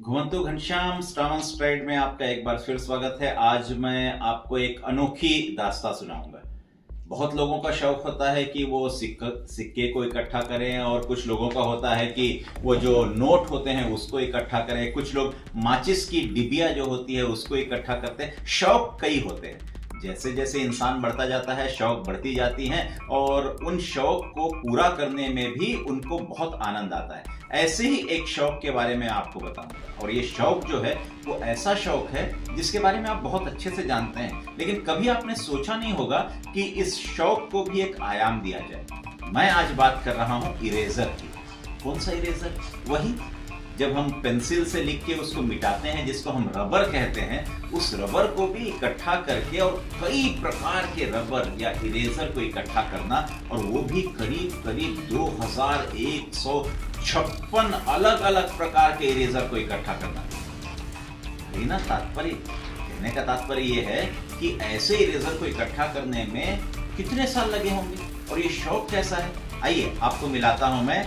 घुमंतु Ghanshyam Shravan STRIDE में आपका एक बार फिर स्वागत है। आज मैं आपको एक अनोखी दास्तां सुनाऊंगा। बहुत लोगों का शौक होता है कि वो सिक्के को इकट्ठा करें, और कुछ लोगों का होता है कि वो जो नोट होते हैं उसको इकट्ठा करें। कुछ लोग माचिस की डिबिया जो होती है उसको इकट्ठा करते हैं। शौक कई होते हैं। जैसे जैसे इंसान बढ़ता जाता है शौक बढ़ती जाती हैं, और उन शौक को पूरा करने में भी उनको बहुत आनंद आता है। ऐसे ही एक शौक के बारे में आपको बताऊंगा, और ये शौक जो है वो ऐसा शौक है जिसके बारे में आप बहुत अच्छे से जानते हैं, लेकिन कभी आपने सोचा नहीं होगा कि इस शौक को भी एक आयाम दिया जाए। मैं आज बात कर रहा हूं इरेजर की। कौन सा इरेजर? वही जब हम पेंसिल से लिख के उसको मिटाते हैं, जिसको हम रबर कहते हैं, उस रबर को भी इकट्ठा करके, और कई प्रकार के रबर या इरेजर को इकट्ठा करना, और वो भी करीब करीब 2156 अलग अलग प्रकार के इरेजर को इकट्ठा करना। ना तात्पर्य कहने का तात्पर्य ये है कि ऐसे इरेजर को इकट्ठा करने में कितने साल लगे होंगे, और ये शौक कैसा है। आइए आपको मिलाता हूं मैं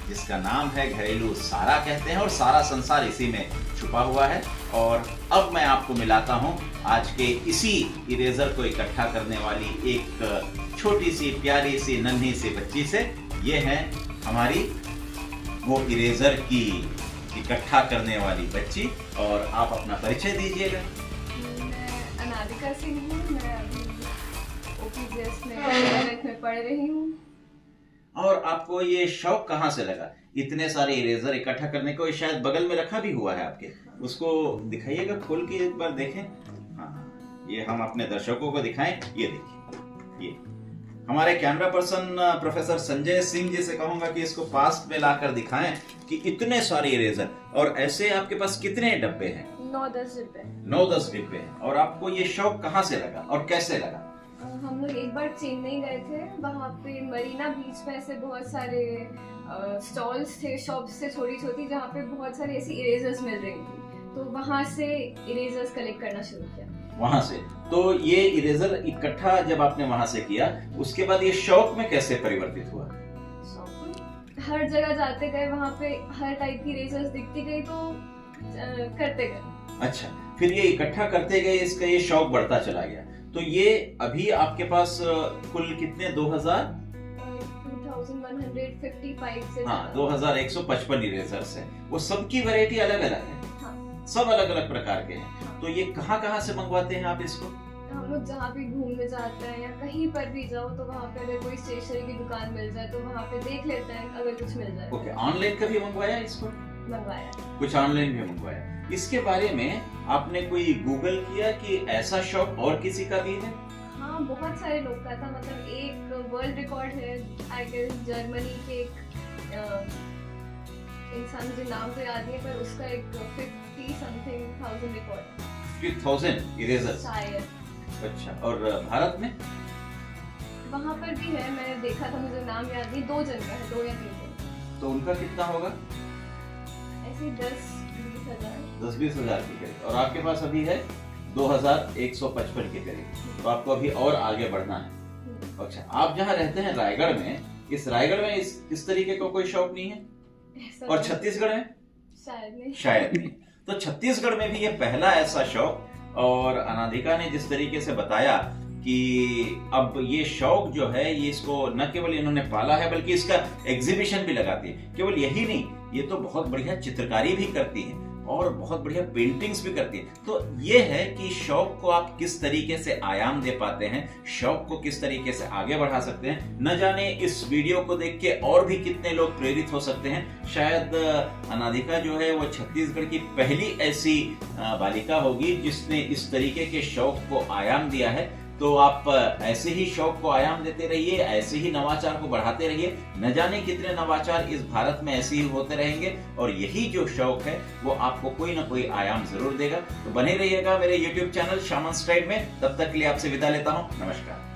जिसका नाम है घरेलू सारा कहते हैं, और सारा संसार इसी में छुपा हुआ है। और अब मैं आपको मिलाता हूं आज के इसी इरेजर को इकट्ठा करने वाली एक छोटी सी प्यारी सी नन्ही सी बच्ची से। ये है हमारी वो इरेजर की इकट्ठा करने वाली बच्ची। और आप अपना परिचय दीजिएगा। मैं अनादिका सिंह हूँ। मैं अभी OPGS में पढ़ रही हूँ। और आपको ये शौक कहाँ से लगा? इतने सारे इरेजर इकट्ठा करने को, शायद बगल में रखा भी हुआ है आपके, उसको दिखाइएगा, खोल के एक बार देखें। हाँ, ये हम अपने दर्शकों को दिखाएं। ये देखिए, ये हमारे camera person professor Sanjay Singh ji से कहूंगा कि इसको पास में लाकर दिखाएं कि इतने सारे इरेजर। और ऐसे आपके पास कितने डब्बे हैं? 9-10 डिब्बे। 9-10 डिब्बे हैं। और आपको ये शौक कहाँ से लगा और कैसे लगा? हम लोग एक बार चेन्नई गए थे। वहाँ पे मरीना बीच पे ऐसे बहुत सारे स्टॉल्स थे, शॉप्स थे छोटी छोटी, जहाँ पे बहुत सारी ऐसी इरेजर्स मिल रही थी। तो वहाँ से इरेजर्स कलेक्ट करना शुरू किया। वहाँ से तो ये इरेजर इकट्ठा जब आपने वहाँ से किया, उसके बाद ये शौक में कैसे परिवर्तित हुआ? हर जगह जाते गए, वहाँ पे हर टाइप की इरेजर्स दिखती गई तो करते गए। अच्छा, फिर ये इकट्ठा करते गए, इसका ये शौक बढ़ता चला गया। तो ये अभी आपके पास कुल कितने 2155 से 2155 इरेजर्स है। वो सबकी वैरायटी अलग अलग है। हाँ। सब अलग अलग प्रकार के हैं। हाँ। तो ये कहाँ से मंगवाते हैं आप इसको? हम लोग जहाँ भी घूमने जाते हैं या कहीं पर भी जाओ तो वहाँ पे अगर कोई स्टेशनरी की दुकान मिल जाए तो वहाँ पे देख लेते हैं, अगर कुछ मिल जाए। ओके, ऑनलाइन कभी मंगवाया इसको? मंगवाया, कुछ ऑनलाइन भी मंगवाया। इसके बारे में आपने कोई गूगल किया कि ऐसा शौक और किसी का भी है? हाँ, बहुत सारे लोग का था। मतलब एक वर्ल्ड रिकॉर्ड है, आई गेस जर्मनी के एक इंसान, मुझे नाम तो याद नहीं, पर उसका एक 50,000 रिकॉर्ड। 50,000 इरेजर शायद। अच्छा, और भारत में? वहाँ पर भी है, मैंने देखा था, मुझे नाम याद नहीं। 2 जन का है, 2 या 3 जन। तो उनका कितना होगा? ऐसे 10-20 हजार के करीब। और आपके पास अभी है 2155 के करीब। तो आपको अभी और आगे बढ़ना है। अच्छा, आप जहाँ रहते हैं रायगढ़ में, इस रायगढ़ में इस तरीके का कोई शौक नहीं है? और छत्तीसगढ़ में? शायद नहीं। तो छत्तीसगढ़ में भी ये पहला ऐसा शौक। और अनादिका ने जिस तरीके से बताया कि अब ये शौक जो है, ये इसको न केवल इन्होंने पाला है बल्कि इसका एग्जीबिशन भी लगाती है। केवल यही नहीं, ये तो बहुत बढ़िया चित्रकारी भी करती है और बहुत बढ़िया पेंटिंग्स भी करती है। तो ये है कि शौक को आप किस तरीके से आयाम दे पाते हैं, शौक को किस तरीके से आगे बढ़ा सकते हैं। न जाने इस वीडियो को देख के और भी कितने लोग प्रेरित हो सकते हैं। शायद अनादिका जो है वो छत्तीसगढ़ की पहली ऐसी बालिका होगी जिसने इस तरीके के शौक को आयाम दिया है। तो आप ऐसे ही शौक को आयाम देते रहिए, ऐसे ही नवाचार को बढ़ाते रहिए। न जाने कितने नवाचार इस भारत में ऐसे ही होते रहेंगे, और यही जो शौक है वो आपको कोई ना कोई आयाम जरूर देगा। तो बने रहिएगा मेरे YouTube चैनल श्रावण स्ट्राइड में। तब तक के लिए आपसे विदा लेता हूँ। नमस्कार।